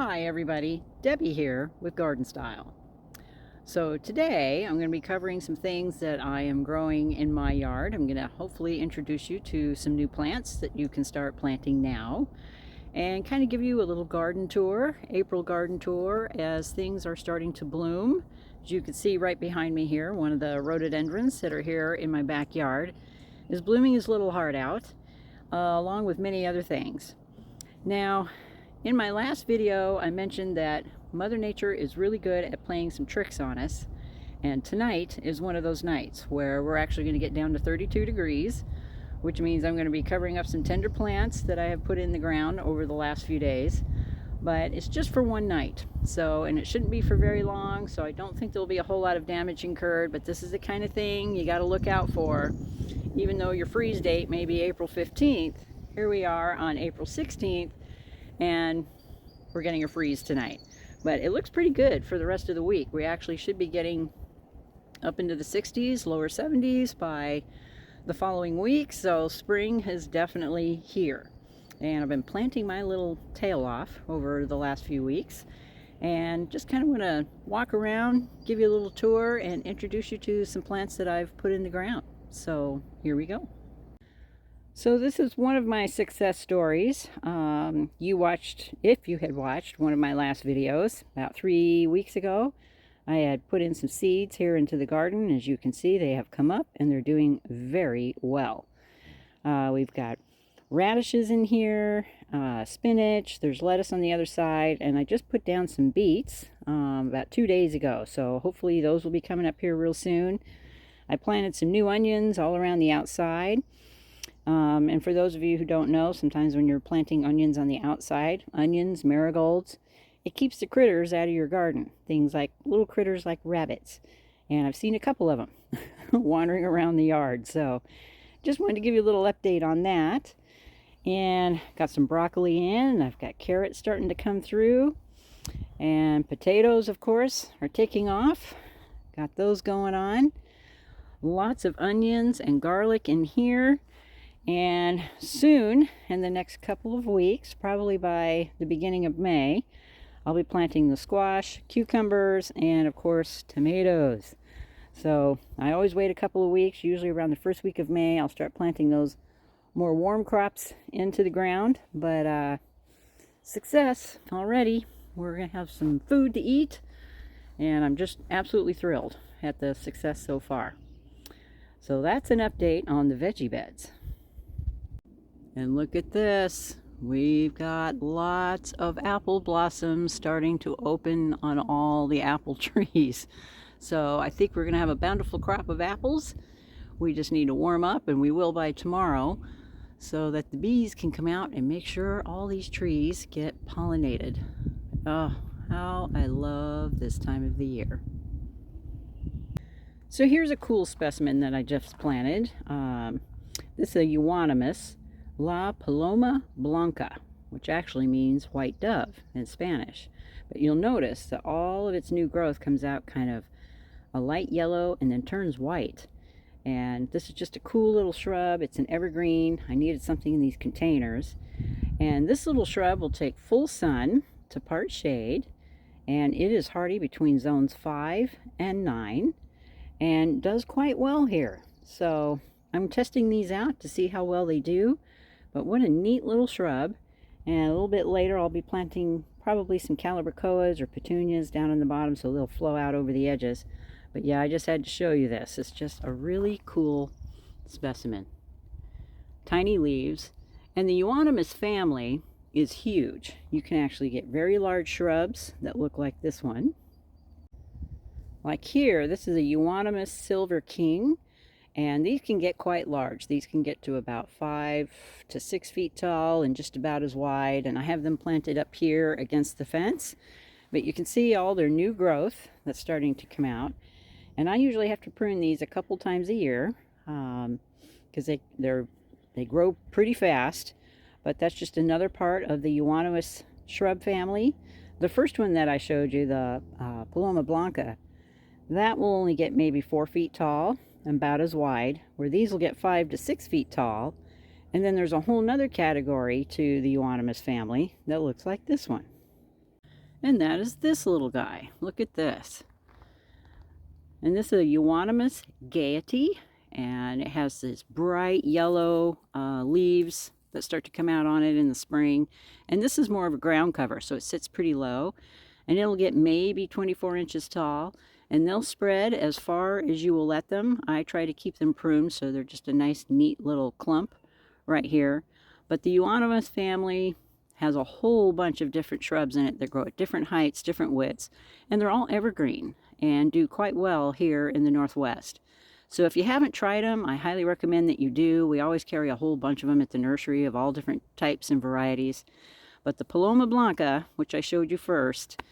Hi everybody, Debbie here with Garden Style. So today I'm going to be covering some things that I am growing in my yard. I'm going to hopefully introduce you to some new plants that you can start planting now and kind of give you a little garden tour, April garden tour, as things are starting to bloom. As you can see right behind me here, one of the rhododendrons that are here in my backyard is blooming his little heart out, along with many other things. Now, in my last video, I mentioned that Mother Nature is really good at playing some tricks on us, and tonight is one of those nights where we're actually going to get down to 32 degrees, which means I'm going to be covering up some tender plants that I have put in the ground over the last few days, but it's just for one night, and it shouldn't be for very long, so I don't think there'll be a whole lot of damage incurred, but this is the kind of thing you got to look out for. Even though your freeze date may be April 15th, here we are on April 16th, and we're getting a freeze tonight. But it looks pretty good for the rest of the week. We actually should be getting up into the 60s, lower 70s by the following week, so spring is definitely here. And I've been planting my little tail off over the last few weeks, and just kind of want to walk around, give you a little tour, and introduce you to some plants that I've put in the ground. So here we go. So this is one of my success stories. If you had watched one of my last videos about 3 weeks ago, I had put in some seeds here into the garden. As you can see, they have come up and they're doing very well. We've got radishes in here, spinach, there's lettuce on the other side, and I just put down some beets about 2 days ago. So hopefully those will be coming up here real soon. I planted some new onions all around the outside. And for those of you who don't know, sometimes when you're planting onions on the outside, onions, marigolds, it keeps the critters out of your garden. Things like little critters like rabbits. And I've seen a couple of them wandering around the yard. So just wanted to give you a little update on that. And got some broccoli in. I've got carrots starting to come through. And potatoes, of course, are taking off. Got those going on. Lots of onions and garlic in here. And soon, in the next couple of weeks, probably by the beginning of May, I'll be planting the squash, cucumbers, and of course tomatoes. So I always wait a couple of weeks. Usually around the first week of May, I'll start planting those more warm crops into the ground. But success already. We're going to have some food to eat, and I'm just absolutely thrilled at the success so far. So that's an update on the veggie beds. And look at this. We've got lots of apple blossoms starting to open on all the apple trees. So I think we're going to have a bountiful crop of apples. We just need to warm up, and we will by tomorrow, so that the bees can come out and make sure all these trees get pollinated. Oh, how I love this time of the year. So here's a cool specimen that I just planted. This is a euonymus, La Paloma Blanca, which actually means white dove in Spanish. But you'll notice that all of its new growth comes out kind of a light yellow and then turns white. And this is just a cool little shrub. It's an evergreen. I needed something in these containers. And this little shrub will take full sun to part shade. And it is hardy between zones 5 and 9 and does quite well here. So I'm testing these out to see how well they do. But what a neat little shrub. And a little bit later I'll be planting probably some calibrachoas or petunias down in the bottom, so they'll flow out over the edges. But yeah, I just had to show you this. It's just a really cool specimen. Tiny leaves. And the euonymus family is huge. You can actually get very large shrubs that look like this one. Like here, this is a euonymus silver king. And these can get quite large. These can get to about 5 to 6 feet tall and just about as wide. And I have them planted up here against the fence. But you can see all their new growth that's starting to come out. And I usually have to prune these a couple times a year because they grow pretty fast. But that's just another part of the euonymus shrub family. The first one that I showed you, the Paloma Blanca, that will only get maybe 4 feet tall, about as wide, where these will get 5 to 6 feet tall. And then there's a whole nother category to the euonymus family that looks like this one. And that is this little guy. Look at this. And this is a Euonymus Gaiety, and it has this bright yellow leaves that start to come out on it in the spring. And this is more of a ground cover, so it sits pretty low. And it'll get maybe 24 inches tall. And they'll spread as far as you will let them. I try to keep them pruned so they're just a nice, neat little clump right here. But the Euonymus family has a whole bunch of different shrubs in it that grow at different heights, different widths, and they're all evergreen and do quite well here in the Northwest. So if you haven't tried them, I highly recommend that you do. We always carry a whole bunch of them at the nursery of all different types and varieties. But the Paloma Blanca, which I showed you first,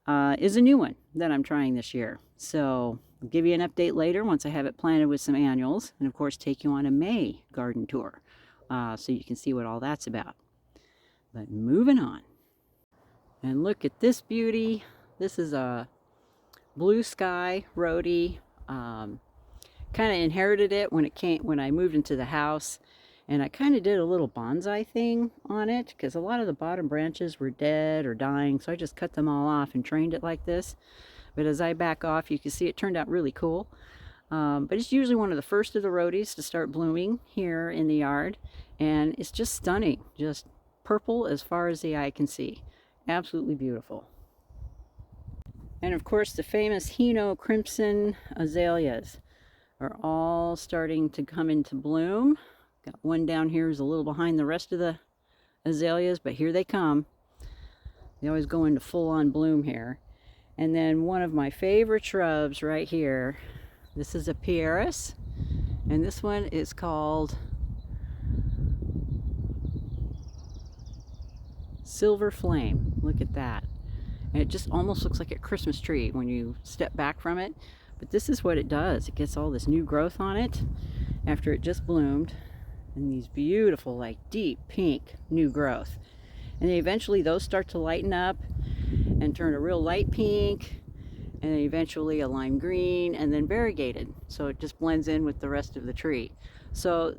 is a new one that I'm trying this year. So I'll give you an update later once I have it planted with some annuals, and of course take you on a May garden tour so you can see what all that's about. But moving on. And look at this beauty. This is a blue sky rhodie. Kind of inherited it when I moved into the house, and I kind of did a little bonsai thing on it because a lot of the bottom branches were dead or dying, so I just cut them all off and trained it like this. But as I back off, you can see it turned out really cool. But it's usually one of the first of the rhodies to start blooming here in the yard, and it's just stunning, just purple as far as the eye can see. Absolutely beautiful. And of course the famous Hino Crimson azaleas are all starting to come into bloom. Got one down here who's a little behind the rest of the azaleas, but here they come. They always go into full-on bloom here. And then one of my favorite shrubs right here, this is a Pieris, and this one is called Silver Flame. Look at that. And it just almost looks like a Christmas tree when you step back from it. But this is what it does. It gets all this new growth on it after it just bloomed. And these beautiful, like deep pink new growth. And then eventually those start to lighten up and turn a real light pink. And then eventually a lime green, and then variegated. So it just blends in with the rest of the tree. So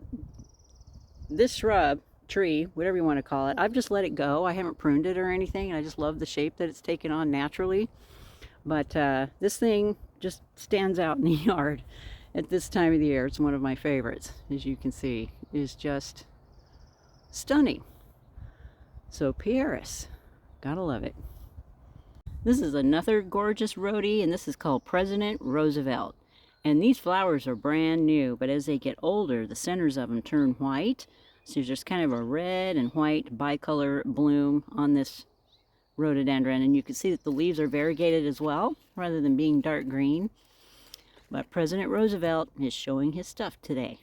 this shrub, tree, whatever you want to call it, I've just let it go. I haven't pruned it or anything, and I just love the shape that it's taken on naturally. But this thing just stands out in the yard at this time of the year. It's one of my favorites, as you can see. It is just stunning. So Pieris, gotta love it. This is another gorgeous rhodie, and this is called President Roosevelt. And these flowers are brand new, but as they get older, the centers of them turn white. So there's kind of a red and white bicolor bloom on this rhododendron, and you can see that the leaves are variegated as well, rather than being dark green. But President Roosevelt is showing his stuff today.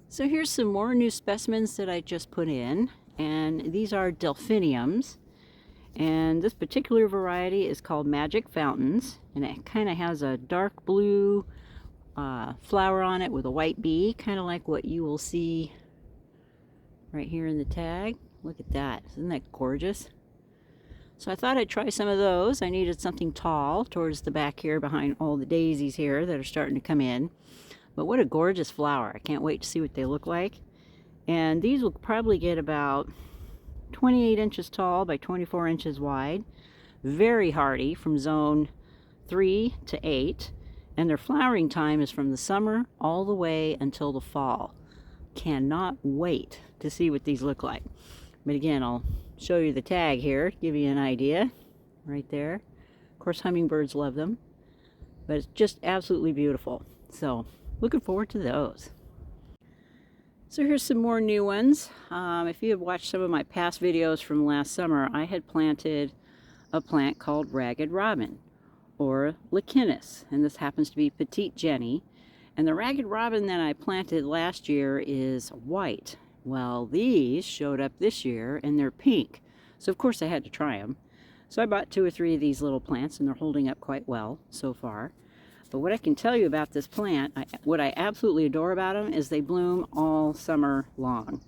So here's some more new specimens that I just put in, and these are delphiniums. And this particular variety is called Magic Fountains, and it kind of has a dark blue flower on it with a white bee, kind of like what you will see right here in the tag. Look at that. Isn't that gorgeous? So I thought I'd try some of those. I needed something tall towards the back here behind all the daisies here that are starting to come in. But what a gorgeous flower. I can't wait to see what they look like. And these will probably get about 28 inches tall by 24 inches wide. Very hardy from zone 3 to 8. And their flowering time is from the summer all the way until the fall. Cannot wait to see what these look like. But again, I'll show you the tag here, give you an idea right there. Of course, hummingbirds love them, but it's just absolutely beautiful. So looking forward to those. So here's some more new ones. If you have watched some of my past videos from last summer, I had planted a plant called Ragged Robin, or Lechinus, and this happens to be Petite Jenny. And the Ragged Robin that I planted last year is white. Well, these showed up this year and they're pink. So of course I had to try them. So I bought 2 or 3 of these little plants, and they're holding up quite well so far. But what I can tell you about this plant, what I absolutely adore about them, is they bloom all summer long.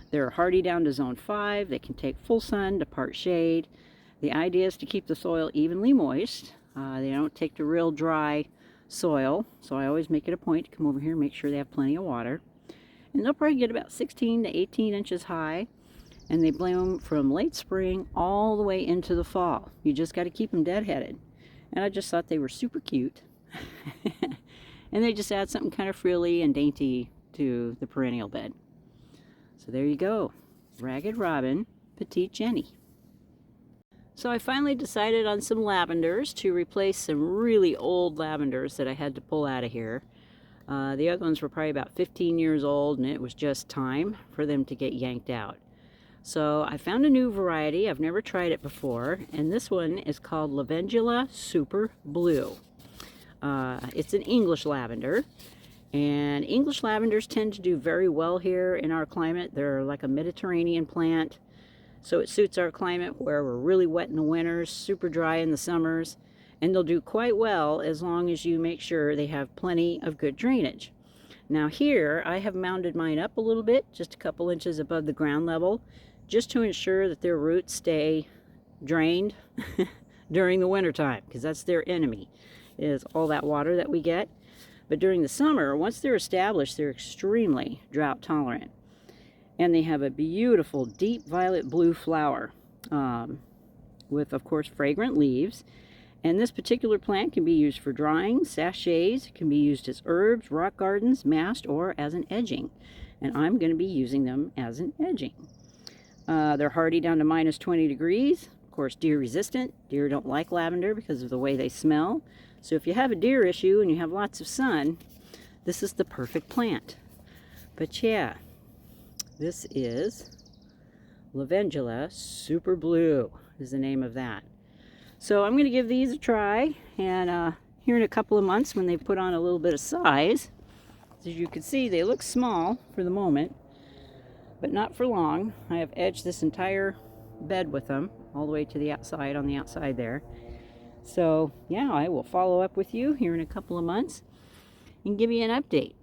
They're hardy down to zone 5. They can take full sun to part shade. The idea is to keep the soil evenly moist. They don't take to real dry soil, so I always make it a point to come over here and make sure they have plenty of water. And they'll probably get about 16 to 18 inches high. and they bloom from late spring all the way into the fall. You just got to keep them deadheaded. And I just thought they were super cute. And they just add something kind of frilly and dainty to the perennial bed. So there you go, Ragged Robin, Petite Jenny. So I finally decided on some lavenders to replace some really old lavenders that I had to pull out of here. The other ones were probably about 15 years old, and it was just time for them to get yanked out. So I found a new variety. I've never tried it before, and this one is called Lavendula Super Blue. It's an English lavender, and English lavenders tend to do very well here in our climate. They're like a Mediterranean plant, so it suits our climate where we're really wet in the winters, super dry in the summers, and they'll do quite well as long as you make sure they have plenty of good drainage. Now here, I have mounded mine up a little bit, just a couple inches above the ground level, just to ensure that their roots stay drained during the winter time, because that's their enemy, is all that water that we get. But during the summer, once they're established, they're extremely drought tolerant. And they have a beautiful deep violet blue flower with, of course, fragrant leaves. And this particular plant can be used for drying, sachets, it can be used as herbs, rock gardens, mast, or as an edging. And I'm going to be using them as an edging. They're hardy down to minus 20 degrees. Of course, deer resistant. Deer don't like lavender because of the way they smell. So if you have a deer issue and you have lots of sun, this is the perfect plant. But yeah, this is Lavendula Super Blue is the name of that. So I'm going to give these a try, and here in a couple of months when they put on a little bit of size, as you can see, they look small for the moment, but not for long. I have edged this entire bed with them all the way to the outside, on the outside there. So yeah, I will follow up with you here in a couple of months and give you an update.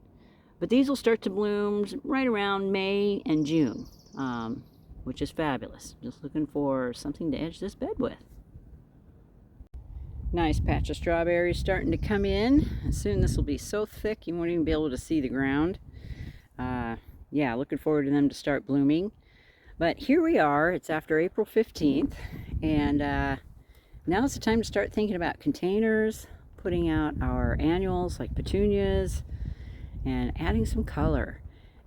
But these will start to bloom right around May and June, which is fabulous. Just looking for something to edge this bed with. Nice patch of strawberries starting to come in. Soon this will be so thick you won't even be able to see the ground. Yeah, looking forward to them to start blooming. But here we are, it's after April 15th, and now's the time to start thinking about containers, putting out our annuals like petunias, and adding some color.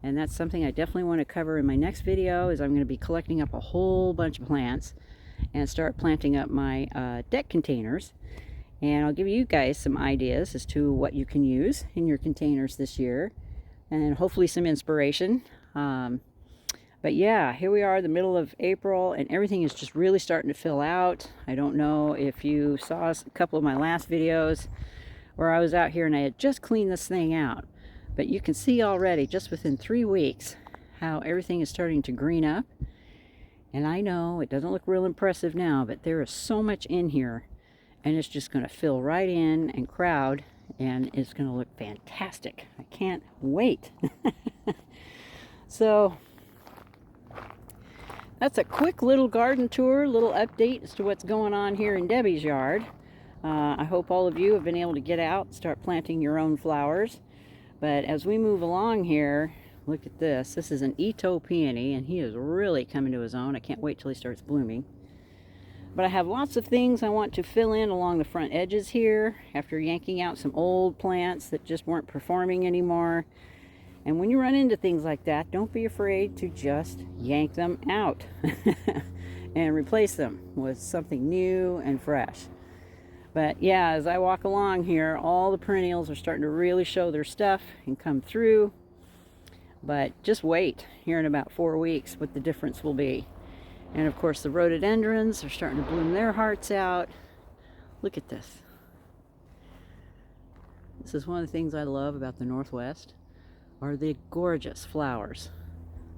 And that's something I definitely want to cover in my next video, is I'm going to be collecting up a whole bunch of plants and start planting up my deck containers. And I'll give you guys some ideas as to what you can use in your containers this year, and hopefully some inspiration. But yeah, here we are, the middle of April, and everything is just really starting to fill out. I don't know if you saw a couple of my last videos where I was out here and I had just cleaned this thing out. But you can see already, just within 3 weeks, how everything is starting to green up. And I know it doesn't look real impressive now, but there is so much in here, and it's just going to fill right in and crowd, and it's going to look fantastic. I can't wait. So that's a quick little garden tour, little update as to what's going on here in Debbie's yard. I hope all of you have been able to get out and start planting your own flowers. But as we move along here, look at this. This is an Ito peony, and he is really coming to his own. I can't wait till he starts blooming. But I have lots of things I want to fill in along the front edges here after yanking out some old plants that just weren't performing anymore. And when you run into things like that, don't be afraid to just yank them out and replace them with something new and fresh. But yeah, as I walk along here, all the perennials are starting to really show their stuff and come through. But just wait here in about 4 weeks what the difference will be. And of course the rhododendrons are starting to bloom their hearts out. Look at this. This is one of the things I love about the Northwest, are the gorgeous flowers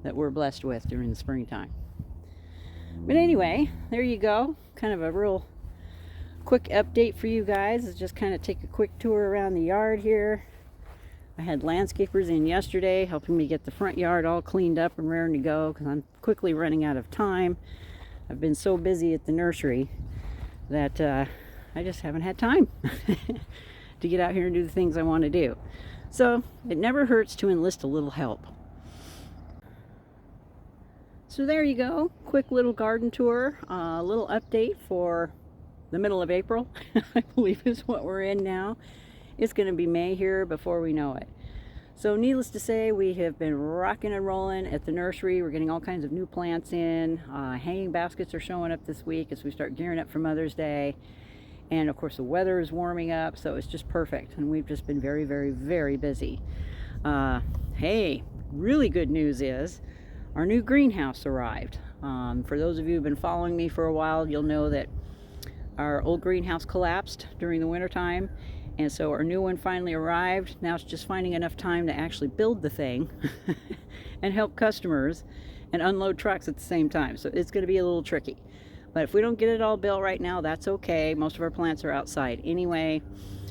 that we're blessed with during the springtime. But anyway, there you go. Kind of a real quick update for you guys. Is just kind of take a quick tour around the yard here. I had landscapers in yesterday helping me get the front yard all cleaned up and ready to go, because I'm quickly running out of time. I've been so busy at the nursery that I just haven't had time to get out here and do the things I want to do. So it never hurts to enlist a little help. So there you go, quick little garden tour, a little update for the middle of April, I believe is what we're in now. It's going to be May here before we know it. So needless to say, we have been rocking and rolling at the nursery. We're getting all kinds of new plants in. Hanging baskets are showing up this week as we start gearing up for Mother's Day. And of course the weather is warming up, so it's just perfect. And we've just been very, very, very busy. Hey, really good news is our new greenhouse arrived. For those of you who've been following me for a while, you'll know that our old greenhouse collapsed during the wintertime, and so our new one finally arrived. Now it's just finding enough time to actually build the thing and help customers and unload trucks at the same time. So it's going to be a little tricky. But if we don't get it all built right now, that's okay. Most of our plants are outside anyway.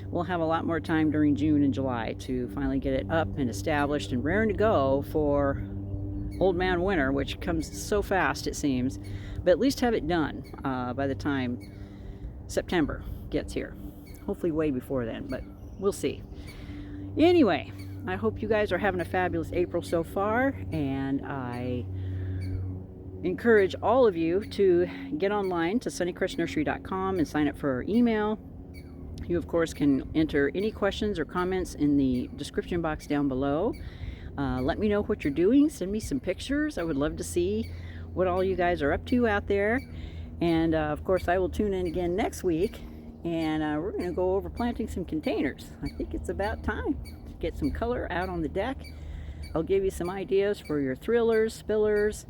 We'll have a lot more time during June and July to finally get it up and established and raring to go for Old Man Winter, which comes so fast it seems, but at least have it done by the time September gets here. Hopefully way before then, but we'll see. Anyway, I hope you guys are having a fabulous April so far, and I encourage all of you to get online to sunnycrestnursery.com and sign up for our email. You of course can enter any questions or comments in the description box down below. Let me know what you're doing. Send me some pictures. I would love to see what all you guys are up to out there. And of course I will tune in again next week, and we're going to go over planting some containers. I think it's about time to get some color out on the deck. I'll give you some ideas for your thrillers, spillers,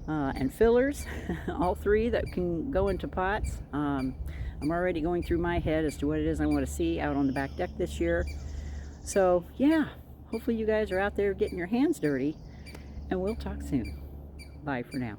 and fillers, all three that can go into pots. I'm already going through my head as to what it is I want to see out on the back deck this year. So yeah, hopefully you guys are out there getting your hands dirty, and we'll talk soon. Bye for now.